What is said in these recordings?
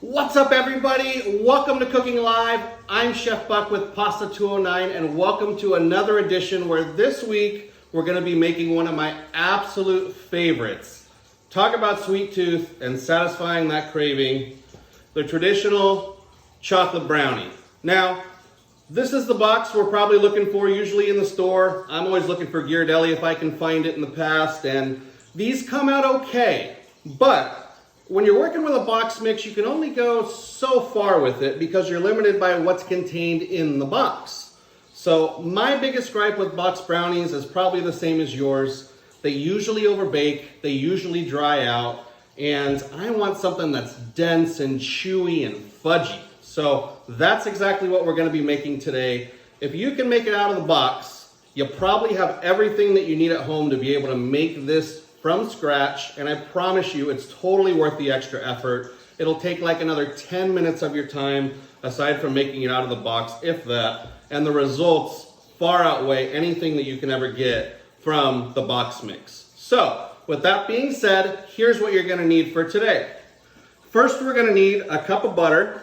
What's up, everybody? Welcome to Cooking Live. I'm Chef Buck with Pasta 209, and welcome to another edition where this week we're going to be making one of my absolute favorites. Talk about sweet tooth and satisfying that craving, the traditional chocolate brownie. Now, this is the box we're probably looking for usually in the store. I'm always looking for Ghirardelli if I can find it in the past, and these come out okay, but when you're working with a box mix, you can only go so far with it because you're limited by what's contained in the box. So my biggest gripe with box brownies is probably the same as yours. They usually overbake, they usually dry out, and I want something that's dense and chewy and fudgy. So that's exactly what we're going to be making today. If you can make it out of the box, you probably have everything that you need at home to be able to make this from scratch, and I promise you it's totally worth the extra effort. It'll take like another 10 minutes of your time aside from making it out of the box, if that, and the results far outweigh anything that you can ever get from the box mix. So with that being said, here's what you're going to need for today. First, we're going to need a cup of butter.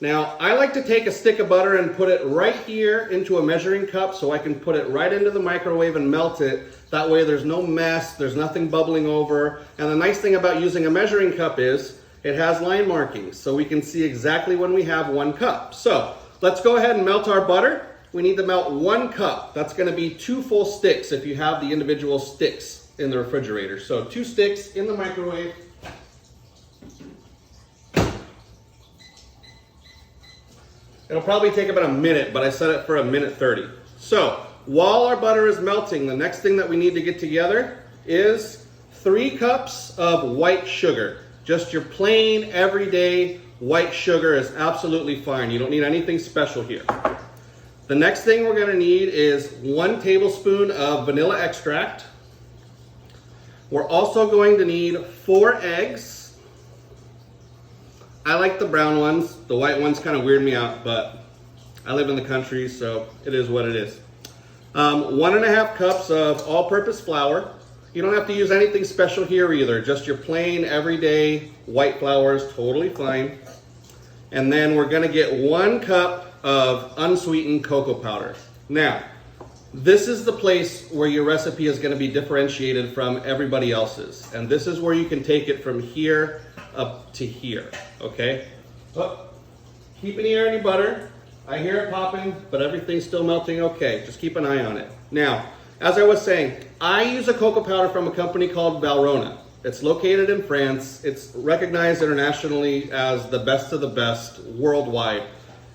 Now, I like to take a stick of butter and put it right here into a measuring cup so I can put it right into the microwave and melt it. That way there's no mess, there's nothing bubbling over. And the nice thing about using a measuring cup is it has line markings, so we can see exactly when we have 1 cup. So let's go ahead and melt our butter. We need to melt 1 cup. That's going to be 2 full sticks if you have the individual sticks in the refrigerator. So 2 sticks in the microwave. It'll probably take about a minute, but I set it for a minute 30. So while our butter is melting, the next thing that we need to get together is 3 cups of white sugar. Just your plain, everyday white sugar is absolutely fine. You don't need anything special here. The next thing we're gonna need is 1 tablespoon of vanilla extract. We're also going to need 4 eggs. I like the brown ones. The white ones kind of weird me out, but I live in the country, so it is what it is. 1.5 cups of all-purpose flour. You don't have to use anything special here either. Just your plain, everyday white flour is totally fine. And then we're gonna get 1 cup of unsweetened cocoa powder. Now, this is the place where your recipe is gonna be differentiated from everybody else's. And this is where you can take it from here up to here, okay? Oh, keep an ear on your butter. I hear it popping, but everything's still melting okay. Just keep an eye on it. Now, as I was saying, I use a cocoa powder from a company called Valrhona. It's located in France. It's recognized internationally as the best of the best worldwide.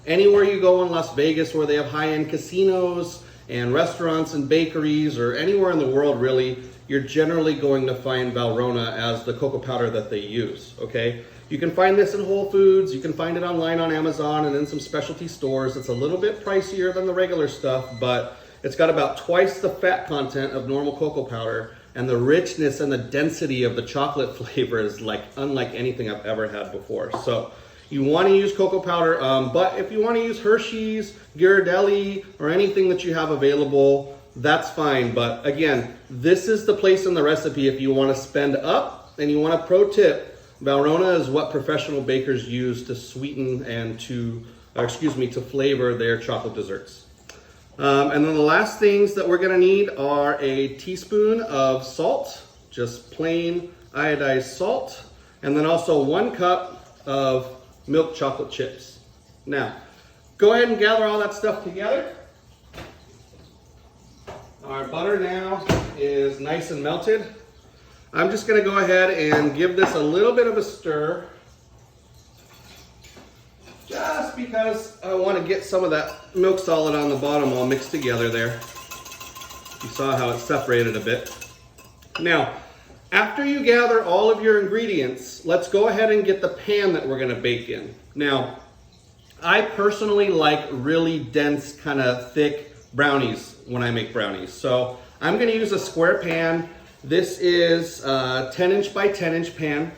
Anywhere you go in Las Vegas where they have high-end casinos and restaurants and bakeries, or anywhere in the world really, you're generally going to find Valrhona as the cocoa powder that they use, okay? You can find this in Whole Foods, you can find it online on Amazon and in some specialty stores. It's a little bit pricier than the regular stuff, but it's got about twice the fat content of normal cocoa powder, and the richness and the density of the chocolate flavor is like unlike anything I've ever had before. So you want to use cocoa powder, but if you want to use Hershey's, Ghirardelli, or anything that you have available, that's fine. But again, this is the place in the recipe if you want to spend up, and you want a pro tip. Valrhona is what professional bakers use to sweeten and to flavor their chocolate desserts. And then the last things that we're gonna need are a teaspoon of salt, just plain iodized salt, and then also 1 cup of milk chocolate chips. Now, go ahead and gather all that stuff together. Our butter now is nice and melted. I'm just gonna go ahead and give this a little bit of a stir, just because I wanna get some of that milk solid on the bottom all mixed together there. You saw how it separated a bit. Now, after you gather all of your ingredients, let's go ahead and get the pan that we're gonna bake in. Now, I personally like really dense, kind of thick brownies when I make brownies. So I'm gonna use a square pan. This is a 10-inch by 10-inch pan.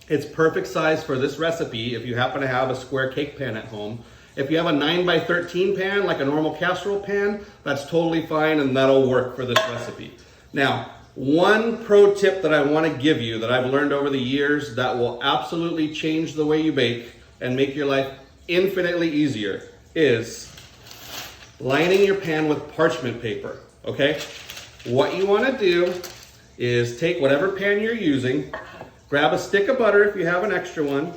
It's perfect size for this recipe if you happen to have a square cake pan at home. If you have a 9 by 13 pan, like a normal casserole pan, that's totally fine and that'll work for this recipe. Now, One pro tip that I want to give you that I've learned over the years that will absolutely change the way you bake and make your life infinitely easier is lining your pan with parchment paper, okay? What you want to do is take whatever pan you're using, grab a stick of butter if you have an extra one,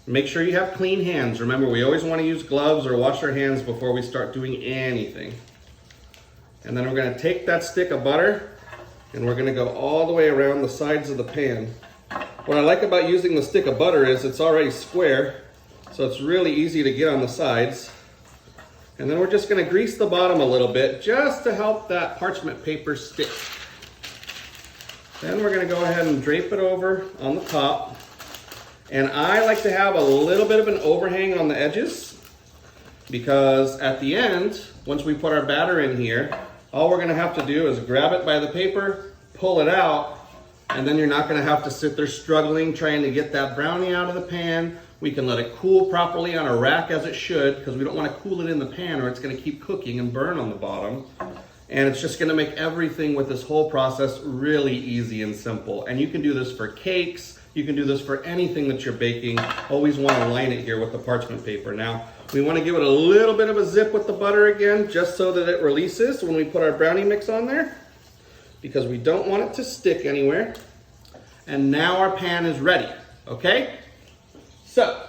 make sure you have clean hands. Remember, we always want to use gloves or wash our hands before we start doing anything. And then we're going to take that stick of butter and we're going to go all the way around the sides of the pan. What I like about using the stick of butter is it's already square, so it's really easy to get on the sides. And then we're just going to grease the bottom a little bit just to help that parchment paper stick. Then we're going to go ahead and drape it over on the top. And I like to have a little bit of an overhang on the edges because at the end, once we put our batter in here, all we're going to have to do is grab it by the paper, pull it out, and then you're not going to have to sit there struggling trying to get that brownie out of the pan. We can let it cool properly on a rack as it should because we don't want to cool it in the pan or it's going to keep cooking and burn on the bottom. And it's just going to make everything with this whole process really easy and simple. And you can do this for cakes. You can do this for anything that you're baking. Always want to line it here with the parchment paper. Now, we want to give it a little bit of a zip with the butter again, just so that it releases when we put our brownie mix on there, because we don't want it to stick anywhere. And now our pan is ready, okay? So,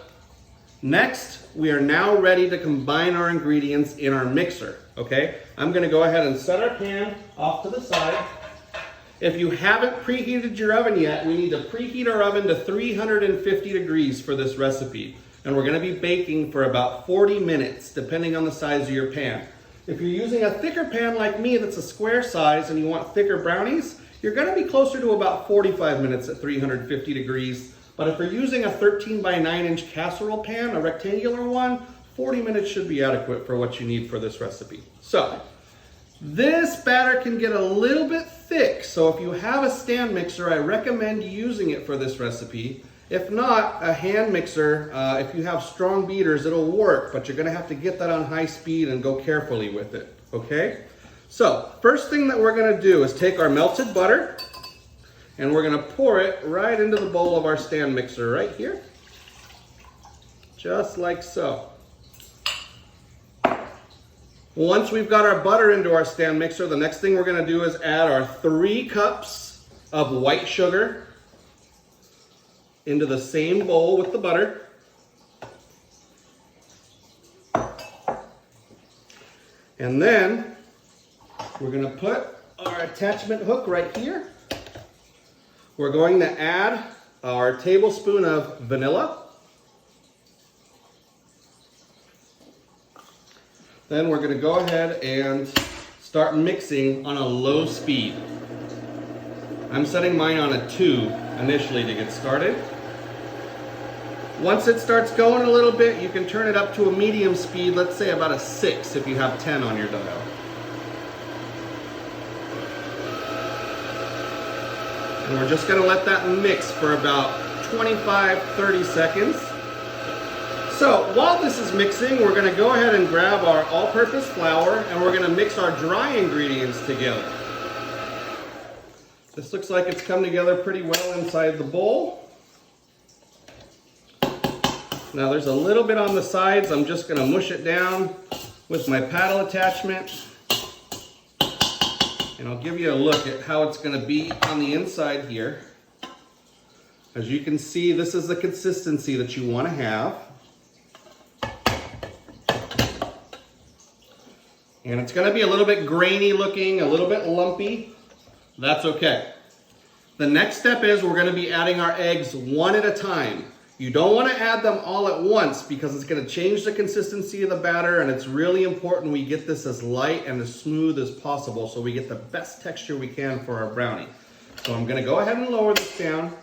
next, we are now ready to combine our ingredients in our mixer, okay? I'm gonna go ahead and set our pan off to the side. If you haven't preheated your oven yet, we need to preheat our oven to 350 degrees for this recipe. And we're gonna be baking for about 40 minutes, depending on the size of your pan. If you're using a thicker pan like me that's a square size and you want thicker brownies, you're gonna be closer to about 45 minutes at 350 degrees. But if you're using a 13 by 9 inch casserole pan, a rectangular one, 40 minutes should be adequate for what you need for this recipe. So, this batter can get a little bit thick, so if you have a stand mixer, I recommend using it for this recipe. If not, a hand mixer, if you have strong beaters, it'll work, but you're gonna have to get that on high speed and go carefully with it, okay? So, first thing that we're gonna do is take our melted butter and we're gonna pour it right into the bowl of our stand mixer right here, just like so. Once we've got our butter into our stand mixer, the next thing we're gonna do is add our 3 cups of white sugar into the same bowl with the butter. And then we're gonna put our attachment hook right here. We're going to add our tablespoon of vanilla. Then we're going to go ahead and start mixing on a low speed. I'm setting mine on a 2 initially to get started. Once it starts going a little bit, you can turn it up to a medium speed, let's say about a 6 if you have 10 on your dial. And we're just going to let that mix for about 25-30 seconds. So while this is mixing, we're going to go ahead and grab our all-purpose flour and we're going to mix our dry ingredients together. This looks like it's come together pretty well inside the bowl. Now there's a little bit on the sides. I'm just going to mush it down with my paddle attachment. And I'll give you a look at how it's going to be on the inside here. As you can see, this is the consistency that you want to have. And it's going to be a little bit grainy looking, a little bit lumpy. That's okay. The next step is we're going to be adding our eggs one at a time. You don't want to add them all at once because it's going to change the consistency of the batter, and it's really important we get this as light and as smooth as possible so we get the best texture we can for our brownie. So I'm going to go ahead and lower this down.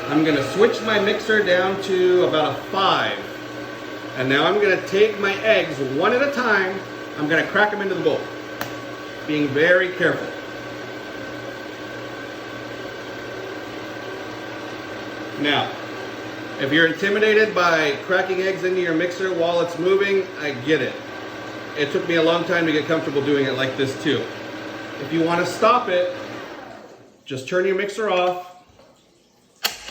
I'm going to switch my mixer down to about a 5. And now I'm going to take my eggs one at a time. I'm going to crack them into the bowl, being very careful. Now, if you're intimidated by cracking eggs into your mixer while it's moving, I get it. it took me a long time to get comfortable doing it like this too. If you want to stop it, just turn your mixer off,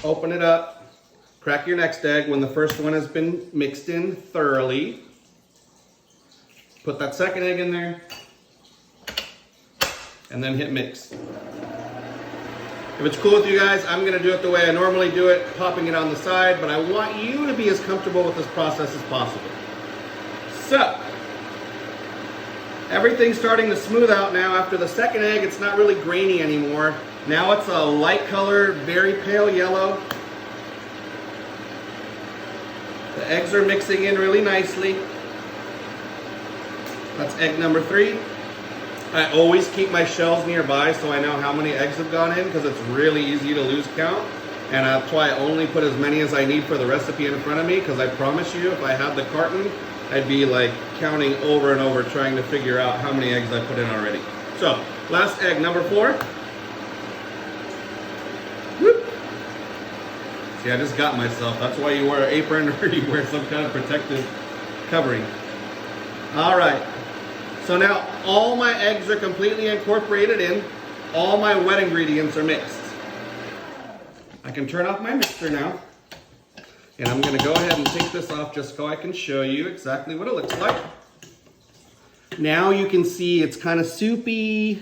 open it up, crack your next egg when the first one has been mixed in thoroughly. Put that second egg in there, and then hit mix. If it's cool with you guys, I'm gonna do it the way I normally do it, popping it on the side, but I want you to be as comfortable with this process as possible. So, everything's starting to smooth out now. After the second egg, it's not really grainy anymore. Now it's a light color, very pale yellow. The eggs are mixing in really nicely. That's egg number 3. I always keep my shells nearby so I know how many eggs have gone in, because it's really easy to lose count. And that's why I only put as many as I need for the recipe in front of me, because I promise you, if I had the carton, I'd be like counting over and over trying to figure out how many eggs I put in already. So, last egg, number 4. Whoop. See, I just got myself. That's why you wear an apron or you wear some kind of protective covering. All right. So now all my eggs are completely incorporated in. All my wet ingredients are mixed. I can turn off my mixer now. And I'm going to go ahead and take this off just so I can show you exactly what it looks like. Now you can see it's kind of soupy.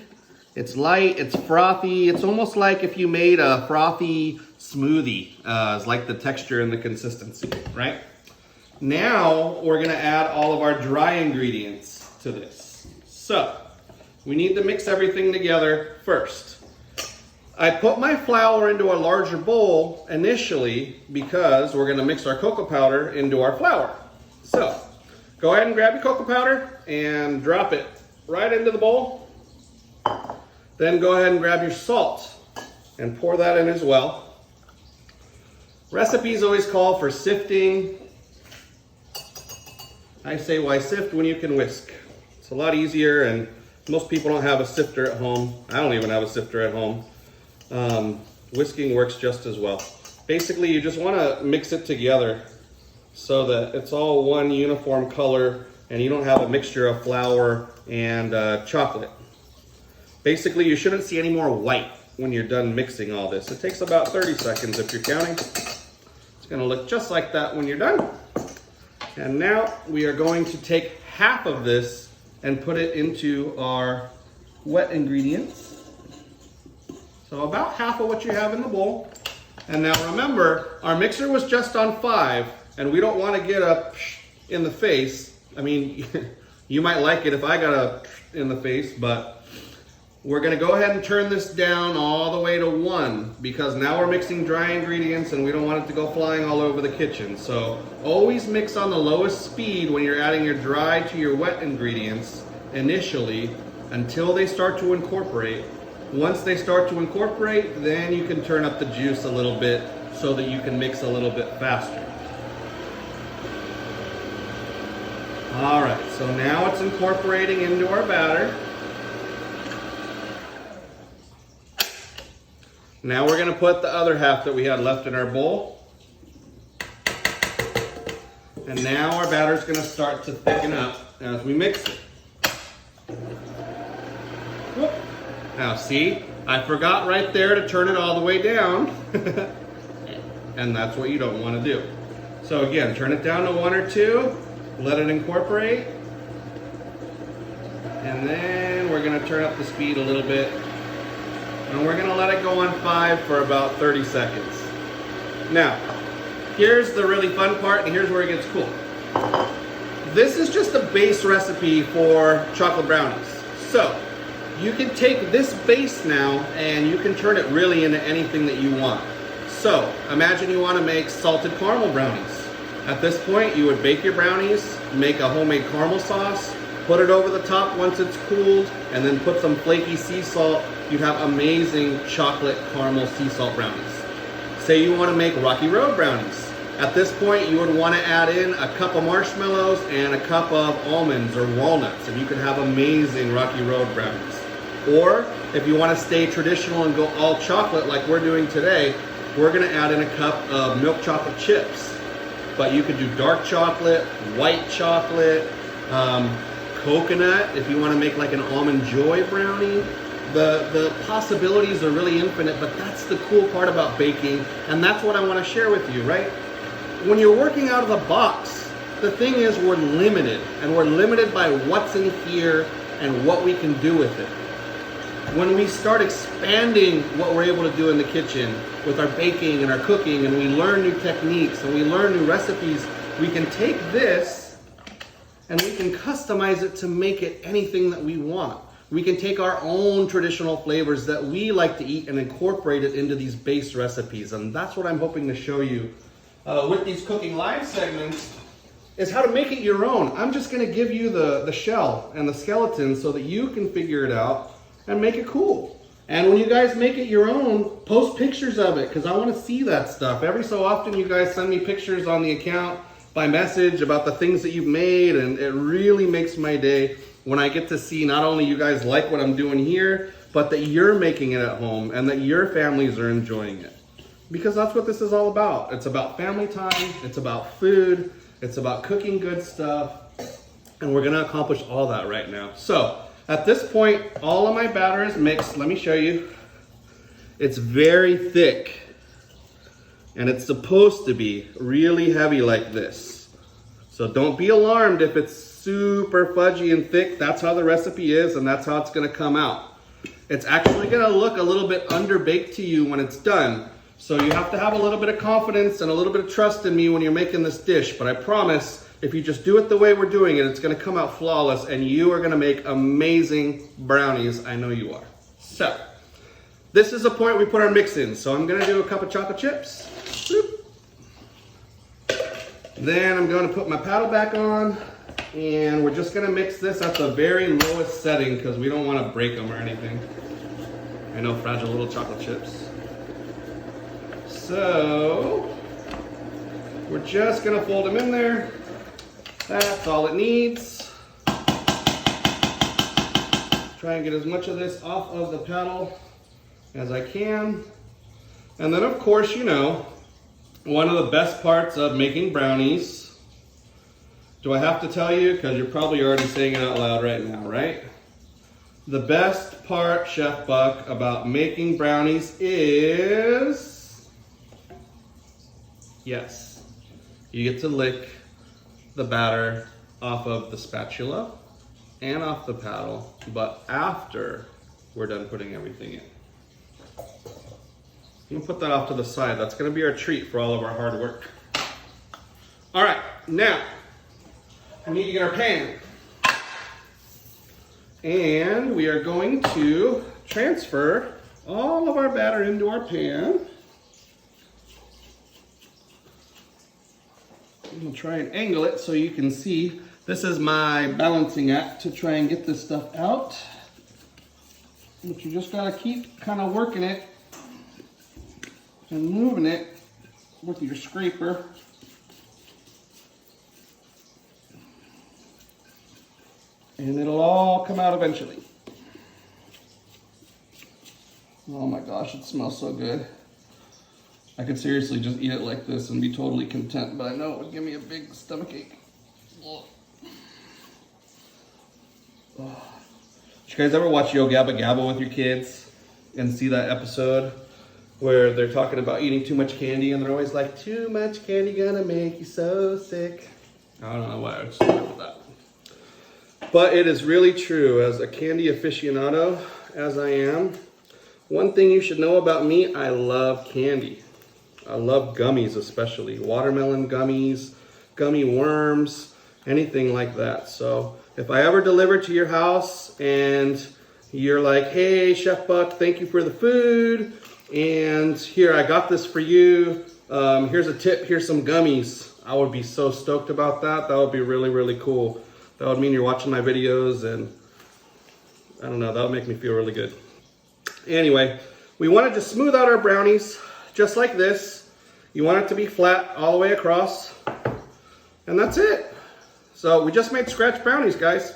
It's light, it's frothy. It's almost like if you made a frothy smoothie. It's like the texture and the consistency, right? Now we're going to add all of our dry ingredients to this. So, we need to mix everything together first. I put my flour into a larger bowl initially because we're going to mix our cocoa powder into our flour. So, go ahead and grab your cocoa powder and drop it right into the bowl. Then go ahead and grab your salt and pour that in as well. Recipes always call for sifting. I say, why sift when you can whisk? It's a lot easier, and most people don't have a sifter at home. I don't even have a sifter at home. Whisking works just as well. Basically, you just want to mix it together so that it's all one uniform color and you don't have a mixture of flour and chocolate. Basically, you shouldn't see any more white when you're done mixing all this. It takes about 30 seconds if you're counting. It's going to look just like that when you're done. And now we are going to take half of this and put it into our wet ingredients. So about half of what you have in the bowl. And now remember, our mixer was just on 5, and we don't want to get a in the face. I mean, you might like it if I got a in the face, but we're going to go ahead and turn this down all the way to 1, because now we're mixing dry ingredients and we don't want it to go flying all over the kitchen. So always mix on the lowest speed when you're adding your dry to your wet ingredients initially until they start to incorporate. Once they start to incorporate, then you can turn up the juice a little bit so that you can mix a little bit faster. All right, so now it's incorporating into our batter. Now we're going to put the other half that we had left in our bowl. And now our batter is going to start to thicken up as we mix it. Whoop. Now see, I forgot right there to turn it all the way down. And that's what you don't want to do. So again, turn it down to 1 or 2, let it incorporate. And then we're going to turn up the speed a little bit. And we're going to let it go on 5 for about 30 seconds. Now, here's the really fun part, and here's where it gets cool. This is just a base recipe for chocolate brownies. So, you can take this base now and you can turn it really into anything that you want. So, imagine you want to make salted caramel brownies. At this point, you would bake your brownies, make a homemade caramel sauce, put it over the top once it's cooled, and then put some flaky sea salt. You'd have amazing chocolate caramel sea salt brownies. Say you want to make Rocky Road brownies. At this point, you would want to add in a cup of marshmallows and a cup of almonds or walnuts, and you could have amazing Rocky Road brownies. Or if you want to stay traditional and go all chocolate like we're doing today, we're going to add in a cup of milk chocolate chips. But you could do dark chocolate, white chocolate, coconut, if you want to make like an almond joy brownie. The possibilities are really infinite, but that's the cool part about baking, and that's what I want to share with you, right? When you're working out of the box, the thing is we're limited, and we're limited by what's in here and what we can do with it. When we start expanding what we're able to do in the kitchen with our baking and our cooking, and we learn new techniques and we learn new recipes, we can take this and we can customize it to make it anything that we want. We can take our own traditional flavors that we like to eat and incorporate it into these base recipes. And that's what I'm hoping to show you with these cooking live segments, is how to make it your own. I'm just gonna give you the shell and the skeleton so that you can figure it out and make it cool. And when you guys make it your own, post pictures of it, because I want to see that stuff. Every so often you guys send me pictures on the account by message about the things that you've made, and it really makes my day when I get to see not only you guys like what I'm doing here, but that you're making it at home and that your families are enjoying it. Because that's what this is all about. It's about family time, it's about food, it's about cooking good stuff, and we're gonna accomplish all that right now. So, at this point, all of my batter is mixed. Let me show you. It's very thick, and it's supposed to be really heavy like this. So don't be alarmed if it's super fudgy and thick. That's how the recipe is, and that's how it's gonna come out. It's actually gonna look a little bit underbaked to you when it's done. So you have to have a little bit of confidence and a little bit of trust in me when you're making this dish, but I promise, if you just do it the way we're doing it, it's gonna come out flawless, and you are gonna make amazing brownies. I know you are. So, this is the point we put our mix in. So I'm gonna do a cup of chocolate chips. Then I'm gonna put my paddle back on, and we're just gonna mix this at the very lowest setting because we don't wanna break them or anything. I know, fragile little chocolate chips. So, we're just gonna fold them in there. That's all it needs. Try and get as much of this off of the paddle as I can. And then of course, you know, one of the best parts of making brownies, do I have to tell you? Because you're probably already saying it out loud right now, right? The best part, Chef Buck, about making brownies is, yes, you get to lick the batter off of the spatula and off the paddle, but after we're done putting everything in. I'm gonna put that off to the side. That's gonna be our treat for all of our hard work. All right, now we need to get our pan. And we are going to transfer all of our batter into our pan. I'm gonna try and angle it so you can see. This is my balancing act to try and get this stuff out. But you just gotta keep kind of working it and moving it with your scraper. And it'll all come out eventually. Oh my gosh, it smells so good. I could seriously just eat it like this and be totally content, but I know it would give me a big stomachache. Oh. Oh. Did you guys ever watch Yo Gabba Gabba with your kids and see that episode where they're talking about eating too much candy and they're always like, too much candy gonna make you so sick? I don't know why I would start with that. But it is really true. As a candy aficionado, as I am, one thing you should know about me, I love candy. I love gummies especially. Watermelon gummies, gummy worms, anything like that. So if I ever deliver to your house and you're like, hey, Chef Buck, thank you for the food. And here, I got this for you. Here's a tip, here's some gummies. I would be so stoked about that. That would be really, really cool. That would mean you're watching my videos, and I don't know, that would make me feel really good. Anyway, we wanted to smooth out our brownies just like this. You want it to be flat all the way across, and that's it. So we just made scratch brownies, guys.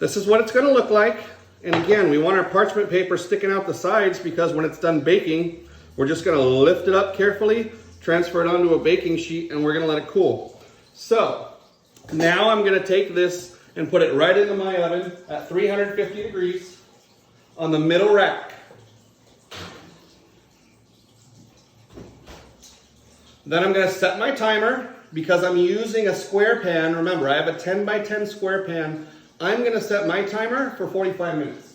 This is what it's gonna look like. And again, we want our parchment paper sticking out the sides because when it's done baking, we're just gonna lift it up carefully, transfer it onto a baking sheet, and we're gonna let it cool. So now I'm gonna take this and put it right into my oven at 350 degrees on the middle rack. Then I'm going to set my timer because I'm using a square pan. Remember, I have a 10 by 10 square pan. I'm going to set my timer for 45 minutes.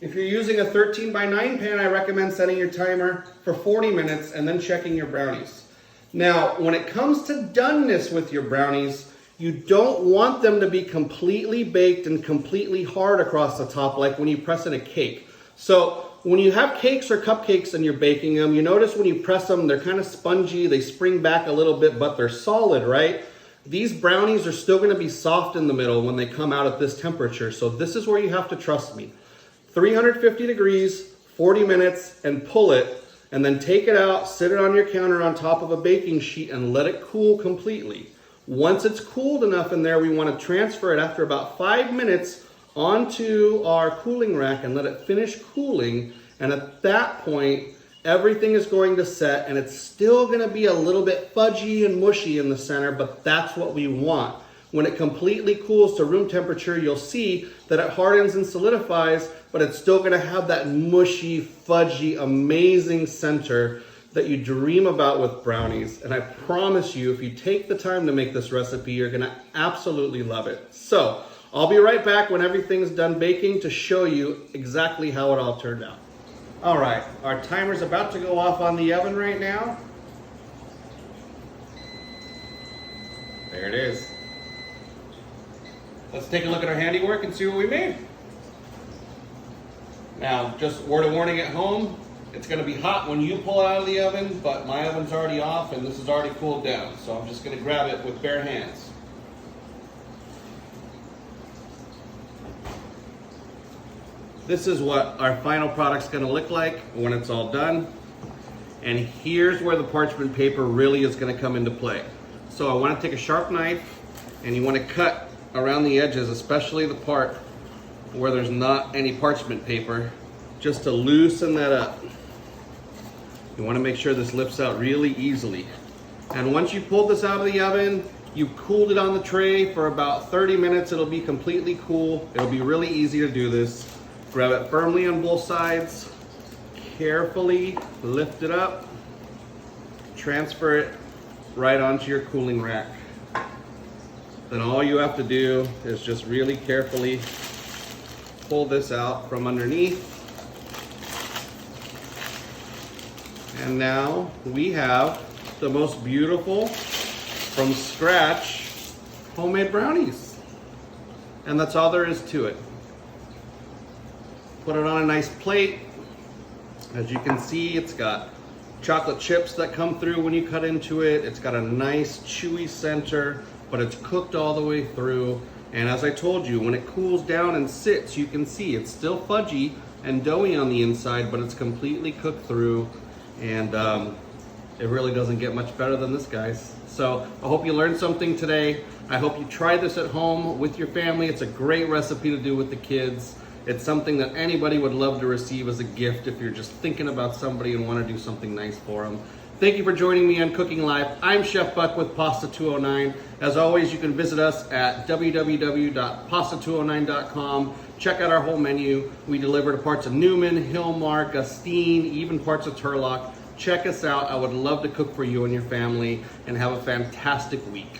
If you're using a 13 by 9 pan, I recommend setting your timer for 40 minutes and then checking your brownies. Now, when it comes to doneness with your brownies, you don't want them to be completely baked and completely hard across the top like when you press in a cake. So when you have cakes or cupcakes and you're baking them, you notice when you press them, they're kind of spongy, they spring back a little bit, but they're solid, right? These brownies are still going to be soft in the middle when they come out at this temperature. So this is where you have to trust me. 350 degrees, 40 minutes, and pull it, and then take it out, sit it on your counter on top of a baking sheet and let it cool completely. Once it's cooled enough in there, we want to transfer it after about 5 minutes onto our cooling rack and let it finish cooling. And at that point, everything is going to set, and it's still going to be a little bit fudgy and mushy in the center, but that's what we want. When it completely cools to room temperature, you'll see that it hardens and solidifies, but it's still going to have that mushy, fudgy, amazing center that you dream about with brownies. And I promise you, if you take the time to make this recipe, you're going to absolutely love it. So I'll be right back when everything's done baking to show you exactly how it all turned out. All right, our timer's about to go off on the oven right now. There it is. Let's take a look at our handiwork and see what we made. Now, just word of warning at home, it's going to be hot when you pull it out of the oven, but my oven's already off and this is already cooled down. So I'm just going to grab it with bare hands. This is what our final product's going to look like when it's all done. And here's where the parchment paper really is going to come into play. So I want to take a sharp knife and you want to cut around the edges, especially the part where there's not any parchment paper, just to loosen that up. You want to make sure this lifts out really easily. And once you pull this out of the oven, you cooled it on the tray for about 30 minutes. It'll be completely cool. It'll be really easy to do this. Grab it firmly on both sides, carefully lift it up, transfer it right onto your cooling rack. Then all you have to do is just really carefully pull this out from underneath. And now we have the most beautiful, from scratch, homemade brownies. And that's all there is to it. Put it on a nice plate. As you can see, it's got chocolate chips that come through when you cut into it. It's got a nice chewy center, but it's cooked all the way through. And as I told you, when it cools down and sits, you can see it's still fudgy and doughy on the inside, but it's completely cooked through. And it really doesn't get much better than this, guys. So I hope you learned something today. I hope you try this at home with your family. It's a great recipe to do with the kids. It's something that anybody would love to receive as a gift if you're just thinking about somebody and want to do something nice for them. Thank you for joining me on Cooking Live. I'm Chef Buck with Pasta 209. As always, you can visit us at www.pasta209.com. Check out our whole menu. We deliver to parts of Newman, Hillmar, Gustine, even parts of Turlock. Check us out. I would love to cook for you and your family, and have a fantastic week.